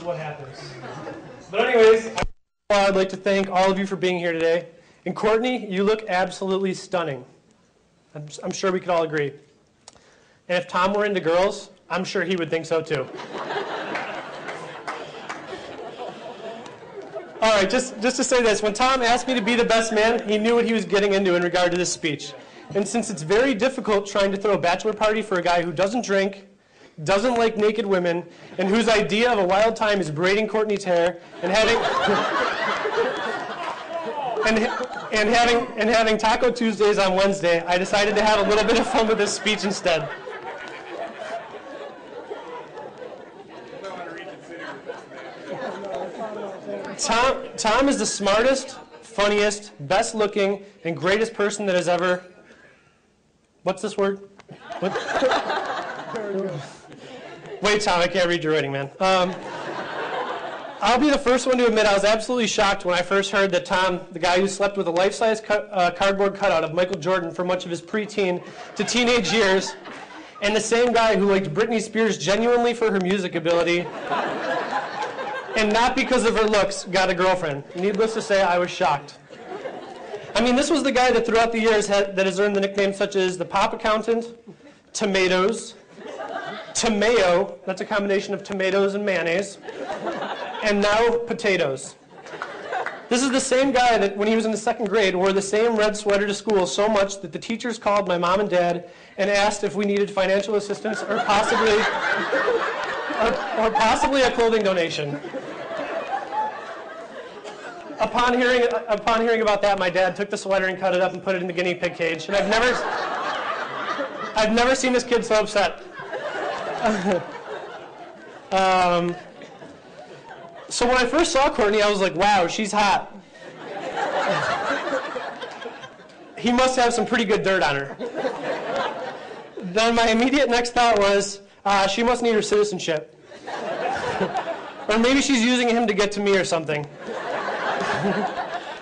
is what happens. But anyways, I'd like to thank all of you for being here today. And Courtney, you look absolutely stunning. I'm sure we could all agree. And if Tom were into girls, I'm sure he would think so too. All right, just to say this, when Tom asked me to be the best man, he knew what he was getting into in regard to this speech. And since it's very difficult trying to throw a bachelor party for a guy who doesn't drink, doesn't like naked women, and whose idea of a wild time is braiding Courtney's hair and having and having Taco Tuesdays on Wednesday, I decided to have a little bit of fun with this speech instead. Tom is the smartest, funniest, best looking, and greatest person that has ever... What's this word? What? Wait, Tom, I can't read your writing, man. I'll be the first one to admit I was absolutely shocked when I first heard that Tom, the guy who slept with a life-size cardboard cutout of Michael Jordan for much of his preteen to teenage years, and the same guy who liked Britney Spears genuinely for her music ability, and not because of her looks, got a girlfriend. Needless to say, I was shocked. I mean, this was the guy that throughout the years that has earned the nicknames such as the Pop Accountant, Tomatoes, Tomayo, that's a combination of tomatoes and mayonnaise, and now Potatoes. This is the same guy that when he was in the second grade wore the same red sweater to school so much that the teachers called my mom and dad and asked if we needed financial assistance or possibly a clothing donation. Upon hearing about that, my dad took the sweater and cut it up and put it in the guinea pig cage. And I've never seen this kid so upset. So when I first saw Courtney, I was like, wow, she's hot. He must have some pretty good dirt on her. Then my immediate next thought was, she must need her citizenship. Or maybe she's using him to get to me or something.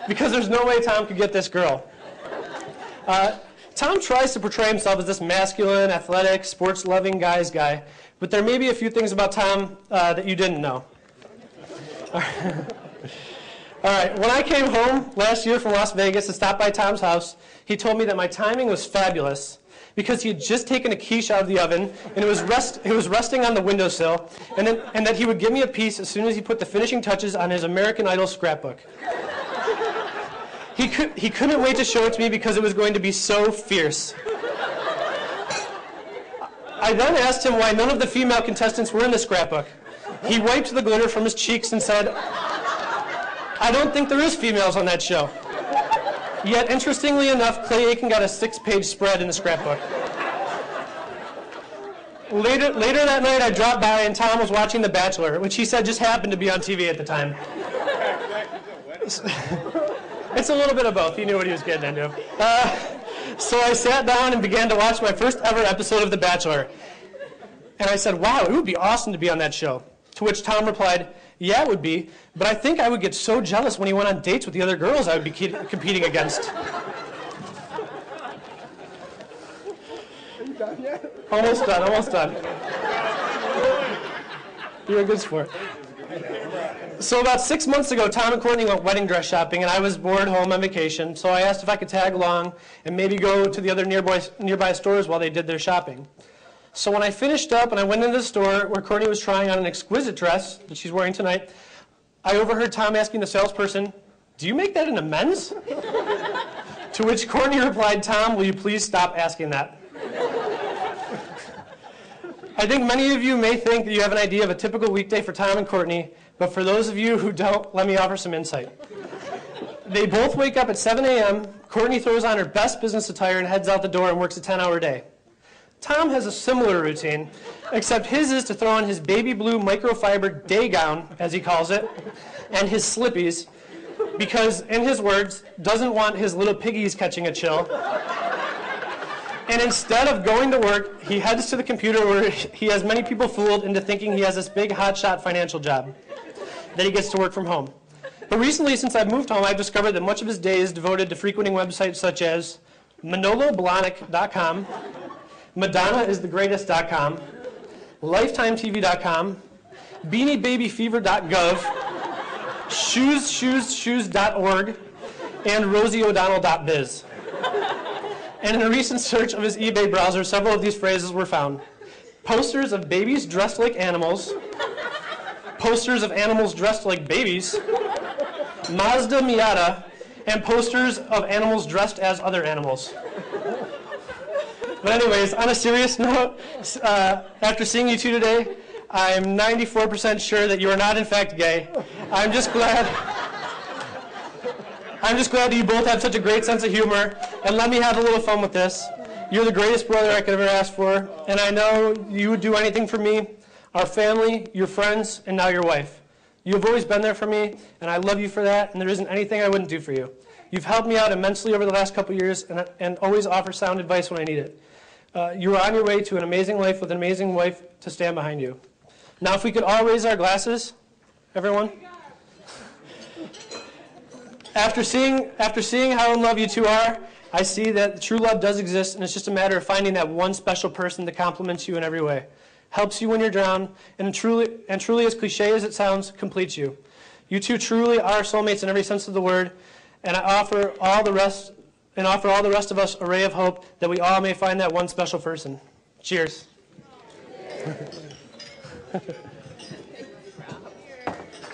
Because there's no way Tom could get this girl. Tom tries to portray himself as this masculine, athletic, sports-loving guy's guy, but there may be a few things about Tom that you didn't know. All right, when I came home last year from Las Vegas to stop by Tom's house, he told me that my timing was fabulous because he had just taken a quiche out of the oven and it was resting on the windowsill, and that he would give me a piece as soon as he put the finishing touches on his American Idol scrapbook. He couldn't wait to show it to me because it was going to be so fierce. I then asked him why none of the female contestants were in the scrapbook. He wiped the glitter from his cheeks and said, I don't think there is females on that show. Yet, interestingly enough, Clay Aiken got a 6-page spread in the scrapbook. Later that night, I dropped by and Tom was watching The Bachelor, which he said just happened to be on TV at the time. It's a little bit of both. He knew what he was getting into. So I sat down and began to watch my first ever episode of The Bachelor. And I said, wow, it would be awesome to be on that show. To which Tom replied, yeah, it would be, but I think I would get so jealous when he went on dates with the other girls I would be competing against. Are you done yet? Almost done. You're a good sport. So about 6 months ago, Tom and Courtney went wedding dress shopping, and I was bored home on vacation, so I asked if I could tag along and maybe go to the other nearby stores while they did their shopping. So when I finished up and I went into the store where Courtney was trying on an exquisite dress that she's wearing tonight, I overheard Tom asking the salesperson, do you make that in a men's? To which Courtney replied, Tom, will you please stop asking that? I think many of you may think that you have an idea of a typical weekday for Tom and Courtney, but for those of you who don't, let me offer some insight. They both wake up at 7 a.m., Courtney throws on her best business attire and heads out the door and works a 10-hour day. Tom has a similar routine, except his is to throw on his baby blue microfiber day gown, as he calls it, and his slippies, because, in his words, doesn't want his little piggies catching a chill. And instead of going to work, he heads to the computer where he has many people fooled into thinking he has this big hotshot financial job that he gets to work from home. But recently, since I've moved home, I've discovered that much of his day is devoted to frequenting websites such as ManoloBlahnik.com, MadonnaIsTheGreatest.com, LifetimeTV.com, beaniebabyfever.gov, shoes.org, and rosieodonnell.biz. And in a recent search of his eBay browser, several of these phrases were found. Posters of babies dressed like animals, posters of animals dressed like babies, Mazda Miata, and posters of animals dressed as other animals. But anyways, on a serious note, after seeing you two today, I'm 94% sure that you are not in fact gay. I'm just glad that you both have such a great sense of humor, and let me have a little fun with this. You're the greatest brother I could ever ask for, and I know you would do anything for me, our family, your friends, and now your wife. You have always been there for me, and I love you for that, and there isn't anything I wouldn't do for you. You've helped me out immensely over the last couple of years, and always offer sound advice when I need it. You are on your way to an amazing life with an amazing wife to stand behind you. Now, if we could all raise our glasses, everyone. After seeing how in love you two are, I see that true love does exist, and it's just a matter of finding that one special person that compliments you in every way, helps you when you're drowned, and truly, as cliche as it sounds, completes you. You two truly are soulmates in every sense of the word, and I offer all the rest of us a ray of hope that we all may find that one special person. Cheers.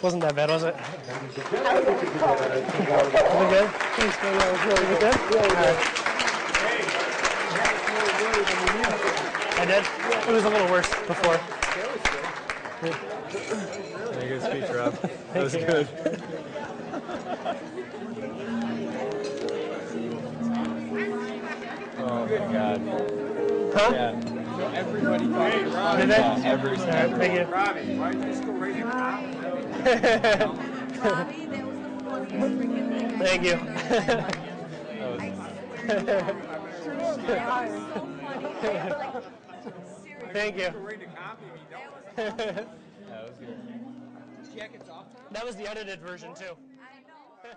Wasn't that bad, was it? Was it good? Thanks, man. That was really good. I did? It was a little worse before. Very good speech, Rob. That was good. Oh my God. Huh? Yeah. Everybody thought it was funny. Did they? Every single. Thank you. Robbie, why don't you just go right in Robbie? Thank you. Thank you. Go right to copy me, don't That was good. Jackets off, Tom? That was the edited version, too. I know.